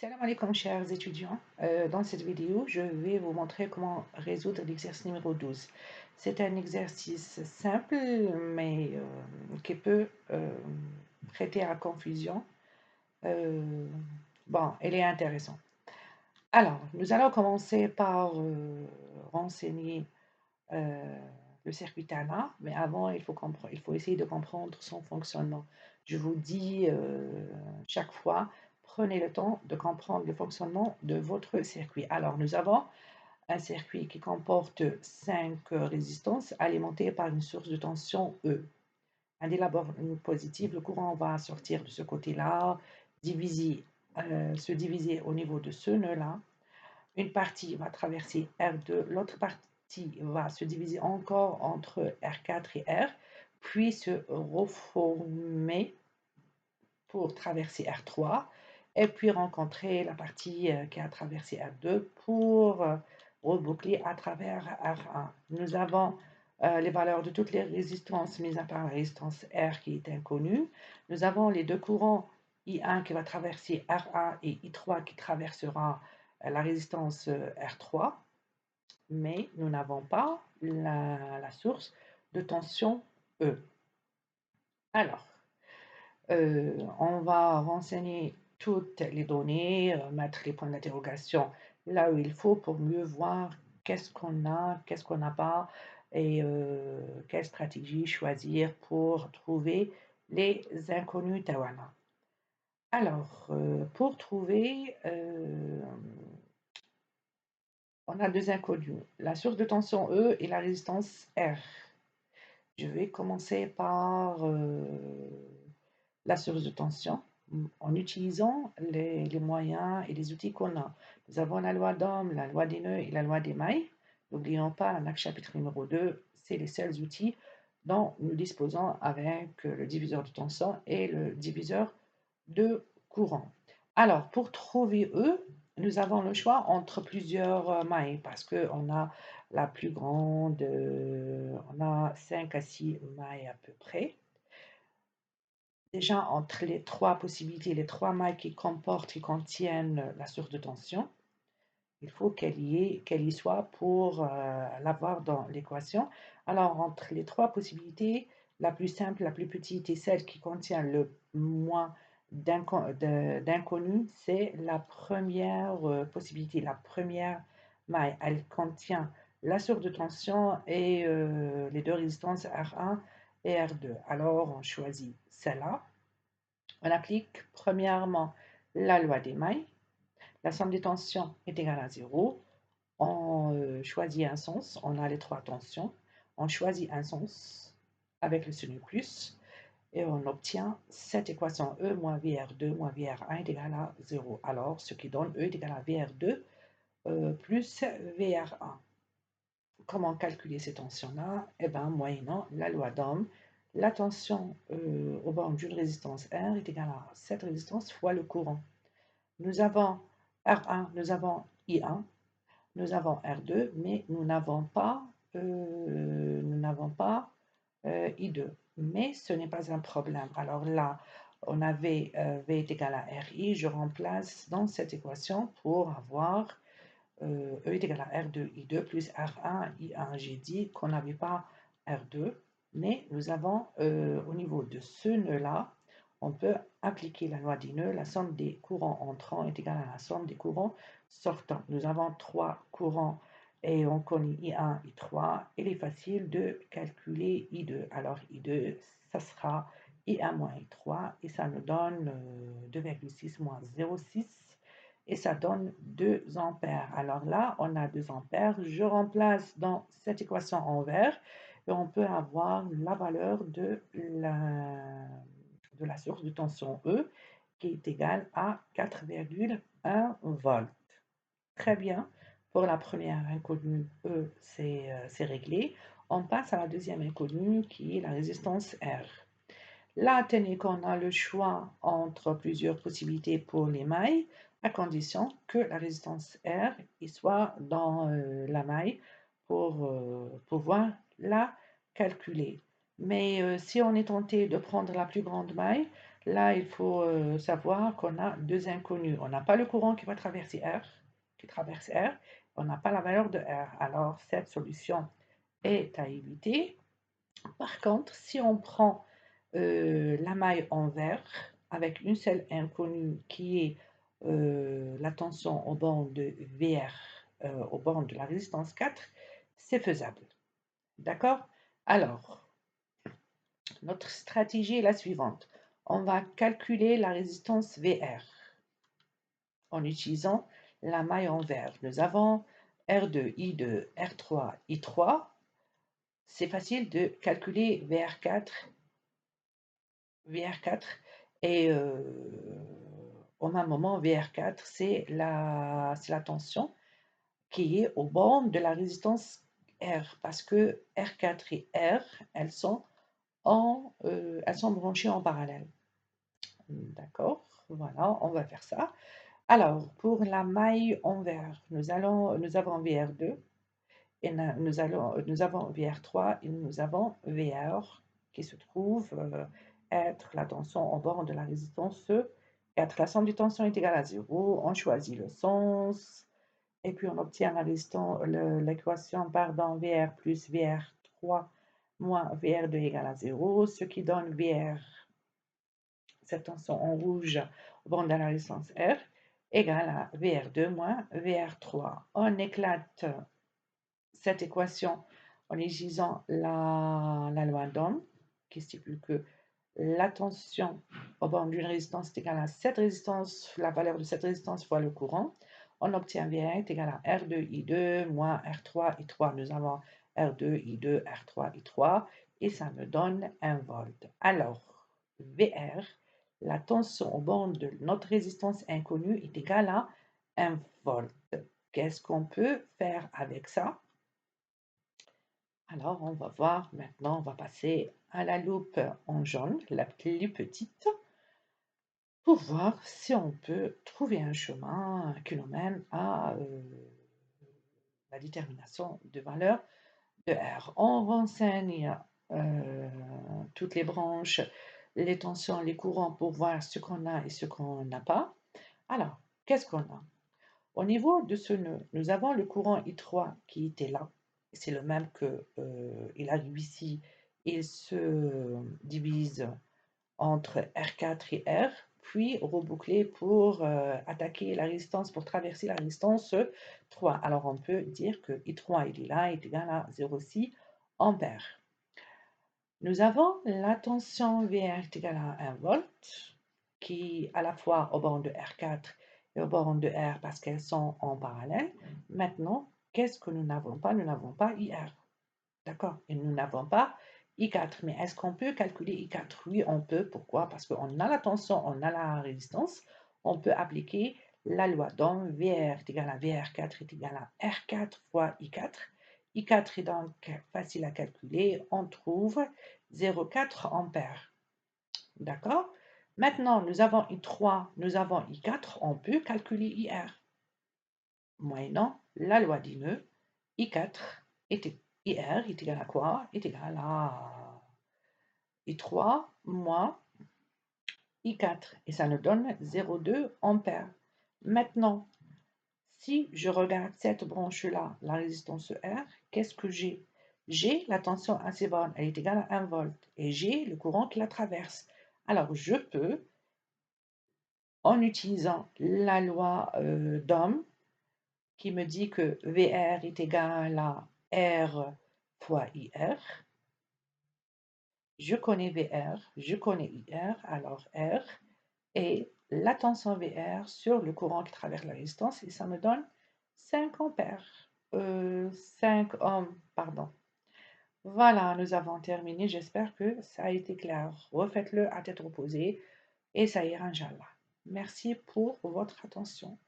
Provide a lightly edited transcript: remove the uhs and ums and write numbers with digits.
Salam alaikum chers étudiants. Dans cette vidéo, je vais vous montrer comment résoudre l'exercice numéro 12. C'est un exercice simple, mais qui peut prêter à confusion. Bon, il est intéressant. Alors, nous allons commencer par renseigner euh, le circuit TANA, mais avant, il faut essayer de comprendre son fonctionnement. Je vous dis chaque fois, prenez le temps de comprendre le fonctionnement de votre circuit. Alors, nous avons un circuit qui comporte 5 résistances alimentées par une source de tension E. Un dès d'abord positif, le courant va sortir de ce côté-là, se diviser au niveau de ce nœud-là. Une partie va traverser R2, l'autre partie va se diviser encore entre R4 et R, puis se reformer pour traverser R3, et puis rencontrer la partie qui a traversé R2 pour reboucler à travers R1. Nous avons les valeurs de toutes les résistances, mis à part la résistance R qui est inconnue. Nous avons les deux courants I1 qui va traverser R1 et I3 qui traversera la résistance R3, mais nous n'avons pas la source de tension E. Alors, on va renseigner toutes les données, mettre les points d'interrogation là où il faut pour mieux voir qu'est-ce qu'on a, qu'est-ce qu'on n'a pas et quelle stratégie choisir pour trouver les inconnus Tawana. Alors, pour trouver, on a deux inconnus, la source de tension E et la résistance R. Je vais commencer par la source de tension en utilisant les moyens et les outils qu'on a. Nous avons la loi d'Ohm, la loi des nœuds et la loi des mailles. N'oublions pas, dans le chapitre numéro 2, c'est les seuls outils dont nous disposons avec le diviseur de tension et le diviseur de courant. Alors, pour trouver E, nous avons le choix entre plusieurs mailles parce qu'on a la plus grande, on a 5 à 6 mailles à peu près. Déjà, entre les trois possibilités, les trois mailles qui contiennent la source de tension, il faut qu'elle y soit pour l'avoir dans l'équation. Alors, entre les trois possibilités, la plus simple, la plus petite et celle qui contient le moins d'inconnus, c'est la première possibilité, la première maille. Elle contient la source de tension et les deux résistances R1 et R2. Alors, on choisit celle-là. On applique premièrement la loi des mailles. La somme des tensions est égale à 0. On choisit un sens, on a les trois tensions. On choisit un sens avec le signe plus et on obtient cette équation E moins VR2 moins VR1 est égal à 0. Alors, ce qui donne E est égal à VR2 plus VR1. Comment calculer ces tensions-là? Eh bien, moyennant la loi d'Ohm, la tension aux bornes d'une résistance R est égale à cette résistance fois le courant. Nous avons R1, nous avons I1, nous avons R2, mais nous n'avons pas I2. Mais ce n'est pas un problème. Alors là, on avait V est égal à RI. Je remplace dans cette équation pour avoir E est égal à R2, I2 plus R1, I1. J'ai dit qu'on n'avait pas R2, mais nous avons au niveau de ce nœud-là, on peut appliquer la loi des nœuds. La somme des courants entrants est égale à la somme des courants sortants. Nous avons trois courants et on connaît I1, I3. Il est facile de calculer I2. Alors I2, ça sera I1 moins I3 et ça nous donne 2,6 moins 0,6 et ça donne 2 ampères. Alors là, on a 2 ampères. Je remplace dans cette équation en vert et on peut avoir la valeur de la source de tension E qui est égale à 4,1 volts. Très bien. Pour la première inconnue, E, c'est réglé. On passe à la deuxième inconnue qui est la résistance R. Là, tenez qu'on a le choix entre plusieurs possibilités pour les mailles, à condition que la résistance R soit dans la maille pour pouvoir la calculer. Mais si on est tenté de prendre la plus grande maille, Là, il faut savoir qu'on a deux inconnus. On n'a pas le courant qui va traverser R, qui traverse R. On n'a pas la valeur de R. Alors, cette solution est à éviter. Par contre, si on prend la maille en vert avec une seule inconnue qui est la tension au borne de VR, au borne de la résistance 4, c'est faisable. D'accord? Alors, notre stratégie est la suivante. On va calculer la résistance VR en utilisant la maille en vert. Nous avons R2, I2, R3, I3. C'est facile de calculer VR4 et au même moment VR4 c'est la tension qui est au borne de la résistance R parce que R4 et R elles sont branchées en parallèle. D'accord, voilà, on va faire ça. Alors pour la maille en vert, nous avons VR2 et nous avons VR3 et nous avons VR qui se trouve être la tension au bord de la résistance 4. La somme des tensions est égale à 0. On choisit le sens et puis on obtient l'équation VR plus VR3 moins VR2 égale à 0, ce qui donne VR, cette tension en rouge au bord de la résistance R, égale à VR2 moins VR3. On éclate cette équation en utilisant la loi d'Ohm, qui stipule que la tension au bord d'une résistance est égale à cette résistance, la valeur de cette résistance fois le courant. On obtient V1 est égal à R2I2 moins R3I3. Nous avons R2I2, R3I3 et ça me donne 1 volt. Alors, VR, la tension au bord de notre résistance inconnue est égale à 1 volt. Qu'est-ce qu'on peut faire avec ça? Alors, on va voir maintenant, on va passer à la loupe en jaune, la plus petite, pour voir si on peut trouver un chemin qui nous mène à la détermination de valeur de R. On renseigne toutes les branches, les tensions, les courants pour voir ce qu'on a et ce qu'on n'a pas. Alors, qu'est-ce qu'on a? Au niveau de ce nœud, nous avons le courant I3 qui était là. C'est le même qu'il arrive ici. Il se divise entre R4 et R, puis reboucler pour attaquer la résistance, pour traverser la résistance 3. Alors on peut dire que I3 il est là, est égal à 0,6 ampères. Nous avons la tension VR est égale à 1 volt, qui à la fois au borne de R4 et au borne de R parce qu'elles sont en parallèle. Maintenant, qu'est-ce que nous n'avons pas? Nous n'avons pas IR. D'accord? Et nous n'avons pas I4. Mais est-ce qu'on peut calculer I4? Oui, on peut. Pourquoi? Parce qu'on a la tension, on a la résistance. On peut appliquer la loi d'Ohm. VR est égal à VR4 est égal à R4 fois I4. I4 est donc facile à calculer. On trouve 0,4 ampères. D'accord? Maintenant, nous avons I3, nous avons I4. On peut calculer IR. Moyennant la loi des nœuds, I4 est IR est égal à quoi? Est égal à I3 moins I4. Et ça nous donne 0,2 ampères. Maintenant, si je regarde cette branche-là, la résistance R, qu'est-ce que j'ai? J'ai la tension à ces bornes, elle est égale à 1 volt. Et j'ai le courant qui la traverse. Alors, je peux, en utilisant la loi d'Ohm, qui me dit que VR est égal à R fois IR. Je connais VR, je connais IR, alors R est la tension VR sur le courant qui traverse la résistance et ça me donne 5 ampères. 5 ohms, pardon. Voilà, nous avons terminé. J'espère que ça a été clair. Refaites-le à tête reposée et ça ira, Inch'Allah. Merci pour votre attention.